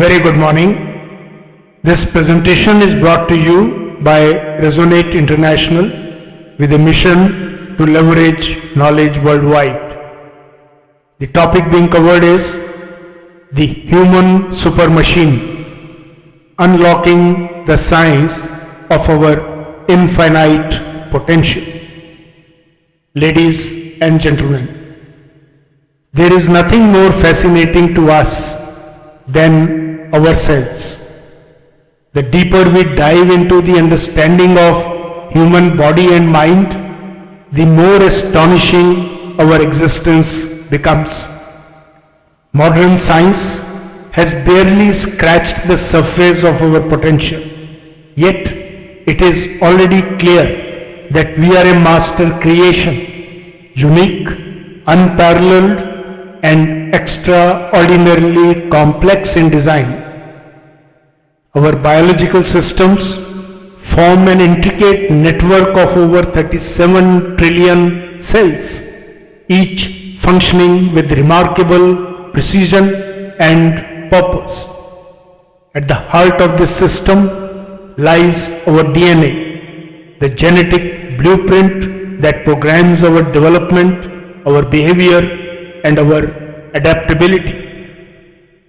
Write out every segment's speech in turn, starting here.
Very good morning. This presentation is brought to you by Resonate International with a mission to leverage knowledge worldwide. The topic being covered is the human super machine, unlocking the science of our infinite potential. Ladies and gentlemen, there is nothing more fascinating to us than ourselves. The deeper we dive into the understanding of human body and mind, the more astonishing our existence becomes. Modern science has barely scratched the surface of our potential, yet it is already clear that we are a master creation, unique, unparalleled, and extraordinarily complex in design. Our biological systems form an intricate network of over 37 trillion cells, each functioning with remarkable precision and purpose. At the heart of this system lies our DNA, the genetic blueprint that programs our development, our behavior, and our adaptability.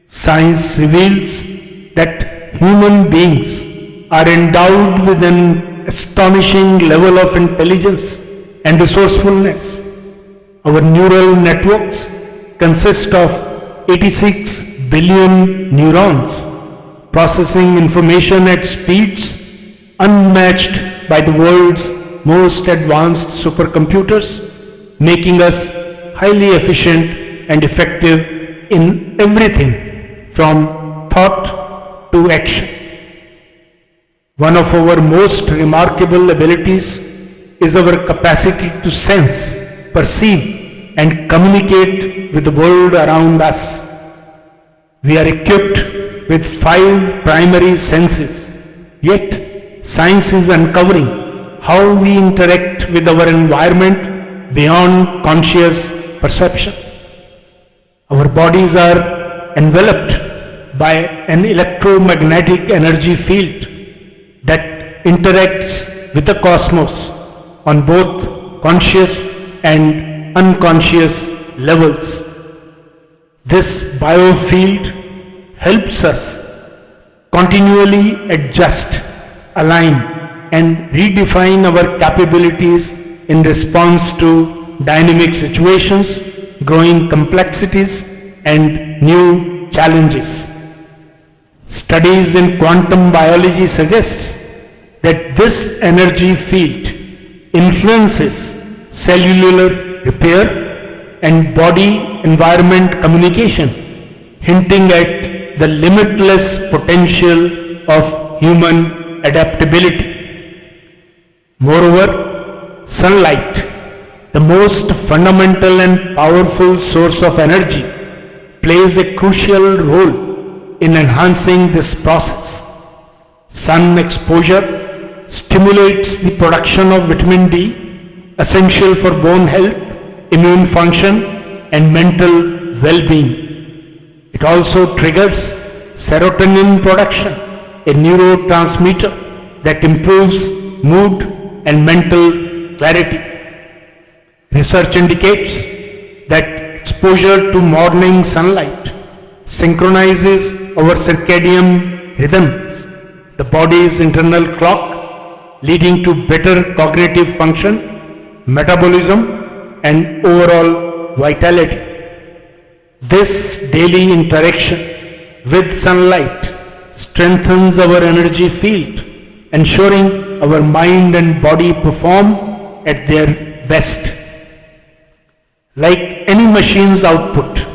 Science reveals that human beings are endowed with an astonishing level of intelligence and resourcefulness. Our neural networks consist of 86 billion neurons, processing information at speeds unmatched by the world's most advanced supercomputers, making us highly efficient and effective in everything from thought to action. One of our most remarkable abilities is our capacity to sense, perceive, and communicate with the world around us. We are equipped with 5 primary senses, yet science is uncovering how we interact with our environment beyond conscious perception. Our bodies are enveloped by an electromagnetic energy field that interacts with the cosmos on both conscious and unconscious levels. This biofield helps us continually adjust, align, and redefine our capabilities in response to dynamic situations, growing complexities, and new challenges. Studies in quantum biology suggests that this energy field influences cellular repair and body-environment communication, hinting at the limitless potential of human adaptability. Moreover, sunlight, the most fundamental and powerful source of energy, plays a crucial role in enhancing this process. Sun exposure stimulates the production of vitamin D, essential for bone health, immune function, and mental well-being. It also triggers serotonin production, a neurotransmitter that improves mood and mental clarity. Research indicates that exposure to morning sunlight synchronizes our circadian rhythms, the body's internal clock, leading to better cognitive function, metabolism, and overall vitality. This daily interaction with sunlight strengthens our energy field, ensuring our mind and body perform at their best. Like any machine's output,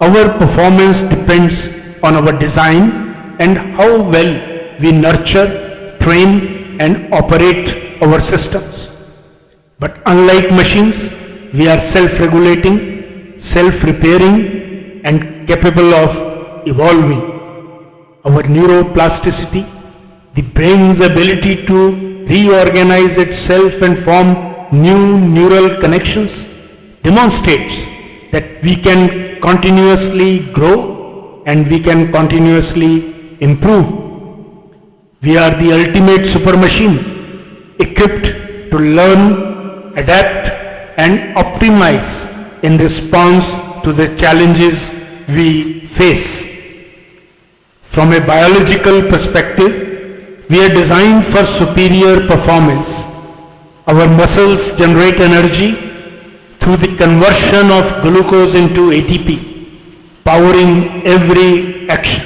our performance depends on our design and how well we nurture, train, and operate our systems. But unlike machines, we are self-regulating, self-repairing, and capable of evolving. Our neuroplasticity, the brain's ability to reorganize itself and form new neural connections, demonstrates that we can continuously grow, and we can continuously improve. We are the ultimate super machine, equipped to learn, adapt, and optimize in response to the challenges we face. From a biological perspective, we are designed for superior performance. Our muscles generate energy through the conversion of glucose into ATP, powering every action.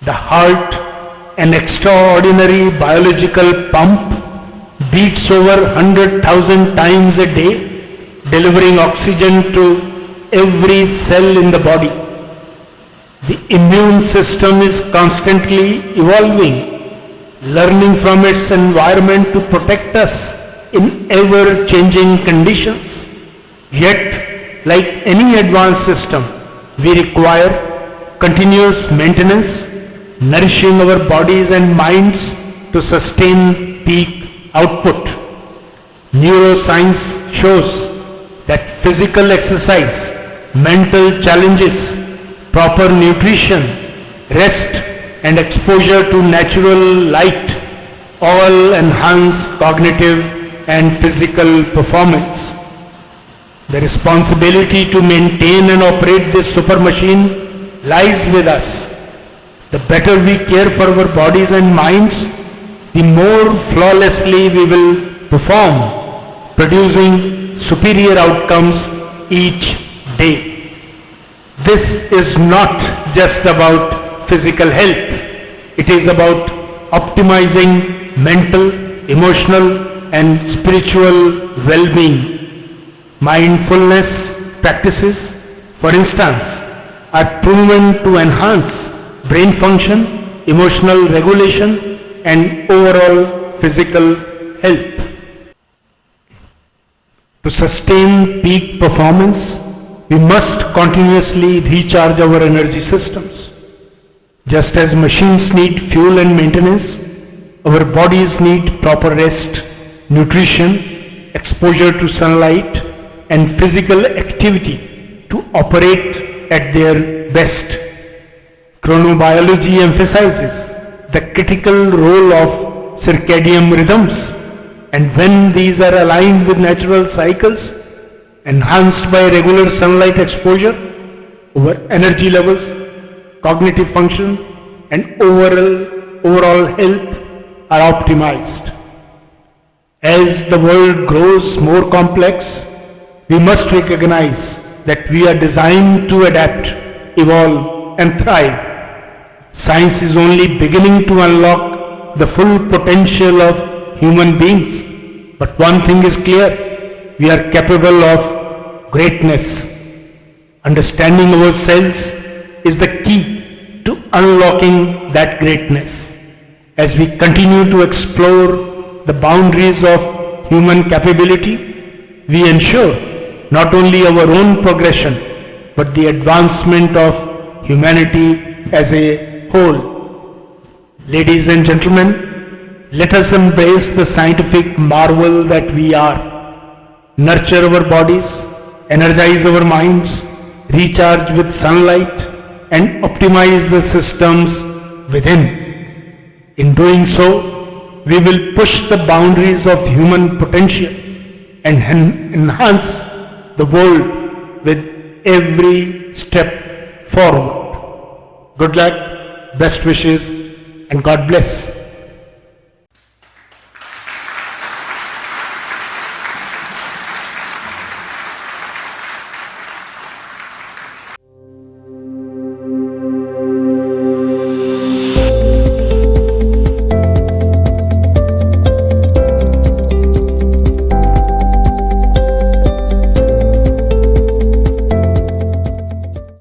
The heart, an extraordinary biological pump, beats over 100,000 times a day, delivering oxygen to every cell in the body. The immune system is constantly evolving, learning from its environment to protect us in ever-changing conditions. Yet, like any advanced system, we require continuous maintenance, nourishing our bodies and minds to sustain peak output. Neuroscience shows that physical exercise, mental challenges, proper nutrition, rest, and exposure to natural light all enhance cognitive and physical performance. The responsibility to maintain and operate this super machine lies with us. The better we care for our bodies and minds, the more flawlessly we will perform, producing superior outcomes each day. This is not just about physical health. It is about optimizing mental, emotional, and spiritual well-being. Mindfulness practices, for instance, are proven to enhance brain function, emotional regulation, and overall physical health. To sustain peak performance, we must continuously recharge our energy systems. Just as machines need fuel and maintenance, our bodies need proper rest, nutrition, exposure to sunlight, and physical activity to operate at their best. Chronobiology emphasizes the critical role of circadian rhythms, and when these are aligned with natural cycles, enhanced by regular sunlight exposure, our energy levels, cognitive function, and overall health are optimized. As the world grows more complex, we must recognize that we are designed to adapt, evolve, and thrive. Science is only beginning to unlock the full potential of human beings. But one thing is clear, we are capable of greatness. Understanding ourselves is the key to unlocking that greatness. As we continue to explore the boundaries of human capability, we ensure not only our own progression, but the advancement of humanity as a whole. Ladies and gentlemen, let us embrace the scientific marvel that we are. Nurture our bodies, energize our minds, recharge with sunlight, and optimize the systems within. In doing so, we will push the boundaries of human potential and enhance the world with every step forward. Good luck, best wishes, and God bless.